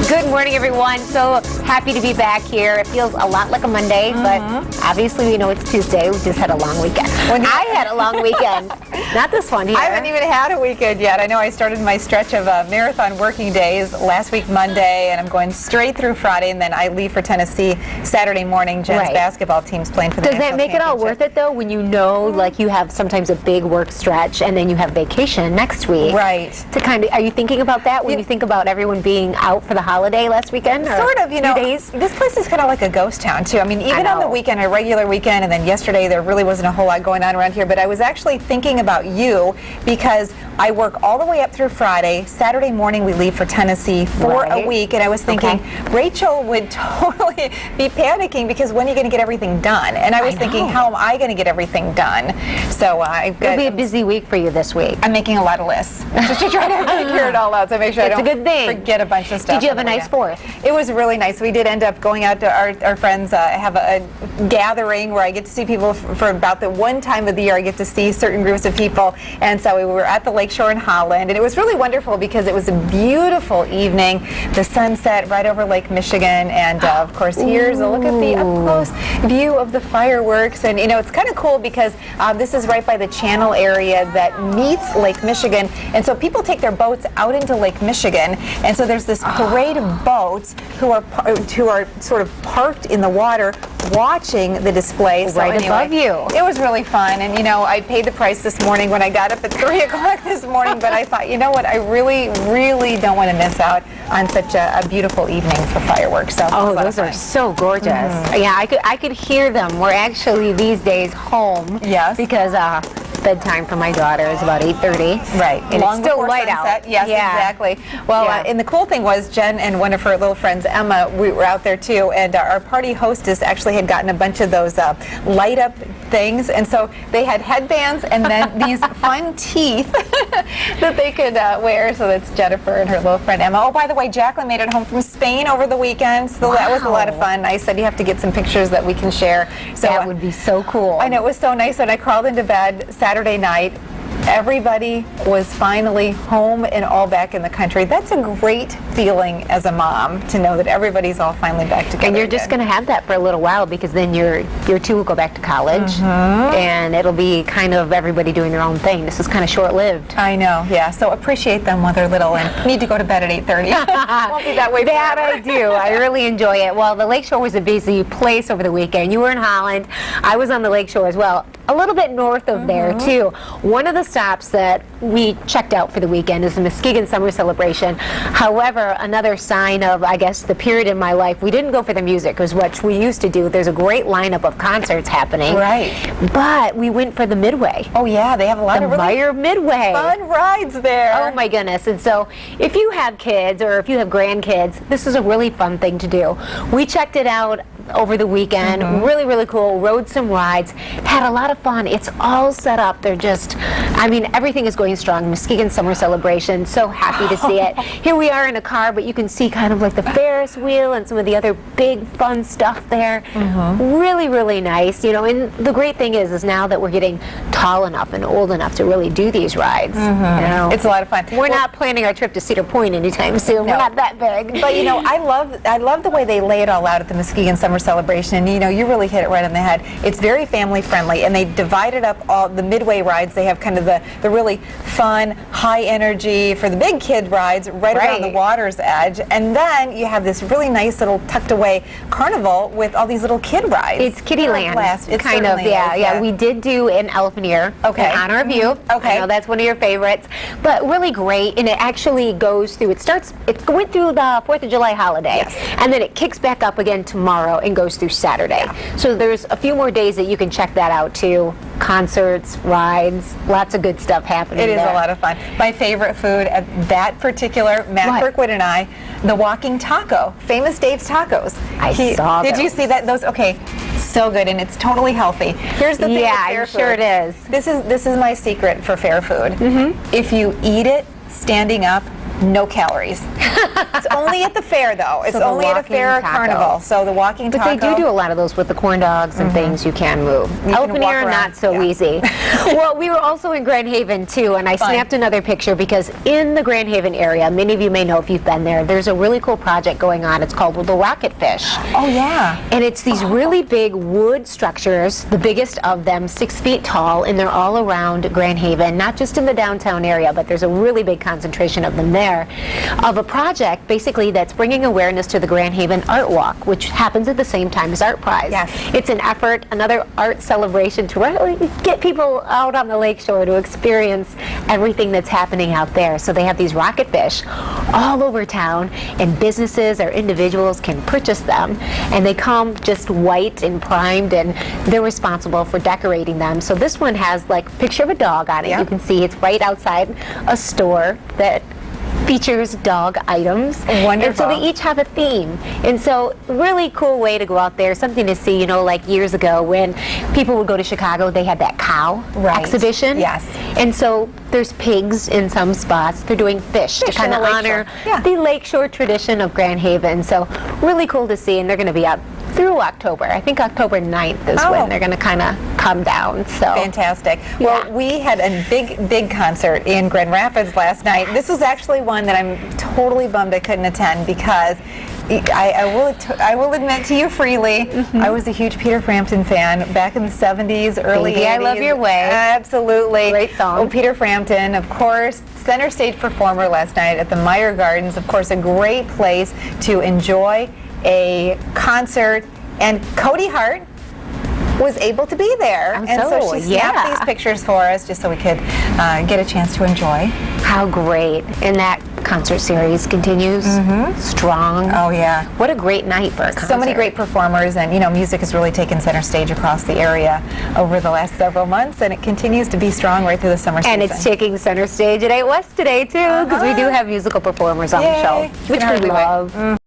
Good morning, everyone. So happy to be back here. It feels a lot like a Monday, but obviously we know it's Tuesday. We just had a long weekend. I had a long weekend. Not this one here. I haven't even had a weekend yet. I know I started my stretch of marathon working days last week Monday, and I'm going straight through Friday, and then I leave for Tennessee Saturday morning. Jen's basketball team's playing for the Does that make it all worth it, though, when you know, like, you have sometimes a big work stretch, and then you have vacation next week? Right. To kind of, are you thinking about that when you think about everyone being out for the holiday last weekend? Or sort of, you know. days? This place is kind of like a ghost town, too. I mean, even on the weekend, a regular weekend, and then yesterday there really wasn't a whole lot going on around here, but I was actually thinking about you because I work all the way up through Friday. Saturday morning we leave for Tennessee for a week, and I was thinking Rachel would totally be panicking because when are you going to get everything done? And I was thinking, how am I going to get everything done? So it'll be a busy week for you this week. I'm making a lot of lists just to try to figure it all out, so make sure I don't forget a bunch of stuff. Did you have a nice 4th? It was really nice. We did end up going out to our friends, have a gathering where I get to see people for about the one time of the year I get to see certain groups of people, and so we were at the lakeshore in Holland, and it was really wonderful because it was a beautiful evening. The sunset right over Lake Michigan, and of course here's a look at the up-close view of the fireworks. And you know, it's kind of cool because this is right by the channel area that meets Lake Michigan, and so people take their boats out into Lake Michigan, and so there's this parade of boats who are sort of parked in the water watching the display. So right anyway, above you. It was really fun, and you know, I paid the price this morning when I got up at 3 o'clock this morning, but I thought, you know what, I really, really don't want to miss out on such a beautiful evening for fireworks. So those are so gorgeous. Yeah, I could hear them. We're actually these days home. Yes. Because bedtime for my daughter is about 8:30. Right. And Long it's still before light sunset. out. Yes, exactly. Well, and the cool thing was Jen and one of her little friends, Emma, we were out there too, and our party hostess actually had gotten a bunch of those light up things, and so they had headbands and then these fun teeth that they could wear. So that's Jennifer and her little friend Emma. Oh, by the way, Jacqueline made it home from Spain over the weekend, so that was a lot of fun. I said you have to get some pictures that we can share. So that would be so cool. I know, it was so nice. And I crawled into bed Saturday night. Everybody was finally home and all back in the country. That's a great feeling as a mom to know that everybody's all finally back together. And you're just going to have that for a little while because then your two will go back to college, and it'll be kind of everybody doing their own thing. This is kind of short-lived. I know, yeah. So appreciate them while they're little and need to go to bed at 8:30. Won't be that way forever. That I do. I really enjoy it. Well, the Lakeshore was a busy place over the weekend. You were in Holland. I was on the Lakeshore as well. A little bit north of there, too. One of the stops that we checked out for the weekend is the Muskegon Summer Celebration. However, another sign of, I guess, the period in my life, we didn't go for the music, because what we used to do, there's a great lineup of concerts happening. Right. But we went for the Midway. Oh, yeah. They have a lot of really Meyer Midway. fun rides there. Oh, my goodness. And so if you have kids or if you have grandkids, this is a really fun thing to do. We checked it out over the weekend. Really, really cool. Rode some rides. Had a lot of fun. It's all set up. They're just, I mean, everything is going strong. Muskegon Summer Celebration. So happy to see it. Here we are in a car, but you can see kind of like the Ferris wheel and some of the other big fun stuff there. Really, really nice. You know, and the great thing is now that we're getting tall enough and old enough to really do these rides. You know, it's a lot of fun. We're not planning our trip to Cedar Point anytime soon. We're not that big. But you know, I love the way they lay it all out at the Muskegon Summer Celebration. And you know, you really hit it right on the head. It's very family friendly, and they divided up all the midway rides. They have kind of the really fun, high energy for the big kid rides right around the water's edge, and then you have this really nice little tucked away carnival with all these little kid rides. It's Kittyland. It's kind of, yeah. We did do an elephant ear in honor of you. I know that's one of your favorites, but really great. And it actually goes through. It went through the 4th of July holiday, and then it kicks back up again tomorrow and goes through Saturday. So there's a few more days that you can check that out too. Concerts, rides, lots of good stuff happening. It is a lot of fun. My favorite food at that particular, Matt Kirkwood and I, the walking taco, Famous Dave's Tacos. I saw Did you see that? Those, okay, so good, and it's totally healthy. Here's the thing with fair food. I'm sure it is. This is my secret for fair food. If you eat it standing up, no calories. It's only at the fair, though. It's So the only at a fair or walking taco. carnival. So the walking But taco. they do a lot of those with the corn dogs and things. You can move. can Open walk air, around. not so Yeah. easy. Well, we were also in Grand Haven too, and I Fun. snapped another picture because in the Grand Haven area, many of you may know if you've been there, there's a really cool project going on. It's called the Rocket Fish. Oh, yeah. And it's these really big wood structures, the biggest of them, 6 feet tall, and they're all around Grand Haven, not just in the downtown area, but there's a really big concentration of them there, of a project basically that's bringing awareness to the Grand Haven Art Walk, which happens at the same time as Art Prize. Yes. It's an effort, another art celebration to really get people out on the lakeshore to experience everything that's happening out there. So they have these rocket fish all over town, and businesses or individuals can purchase them, and they come just white and primed, and they're responsible for decorating them. So this one has like a picture of a dog on it. Yeah. You can see it's right outside a store that features dog items. Wonderful. And so they each have a theme. And so really cool way to go out there, something to see, you know, like years ago when people would go to Chicago, they had that cow Right. exhibition. Yes. And so there's pigs in some spots. They're doing fish to Fish kind in of the honor lakeshore. Yeah. the lakeshore tradition of Grand Haven. So really cool to see, and they're going to be out through October. I think October 9th is Oh. when they're going to kind of come down. So Fantastic. Well, Yeah. we had a big concert in Grand Rapids last night. This was actually one that I'm totally bummed I couldn't attend because I will admit to you freely, I was a huge Peter Frampton fan back in the 70s, early Baby, 80s. I Love Your Way. Absolutely. Great song. Oh, Peter Frampton, of course, center stage performer last night at the Meyer Gardens. Of course, a great place to enjoy a concert. And Cody Hart was able to be there. And so she snapped yeah. these pictures for us just so we could get a chance to enjoy. How great. And that concert series continues strong. Oh, yeah. What a great night for a concert. So many great performers, and you know, music has really taken center stage across the area over the last several months, and it continues to be strong right through the summer season. And it's taking center stage at 8 West today, too, because we do have musical performers on Yay. the show, You which can we hardly wait. love.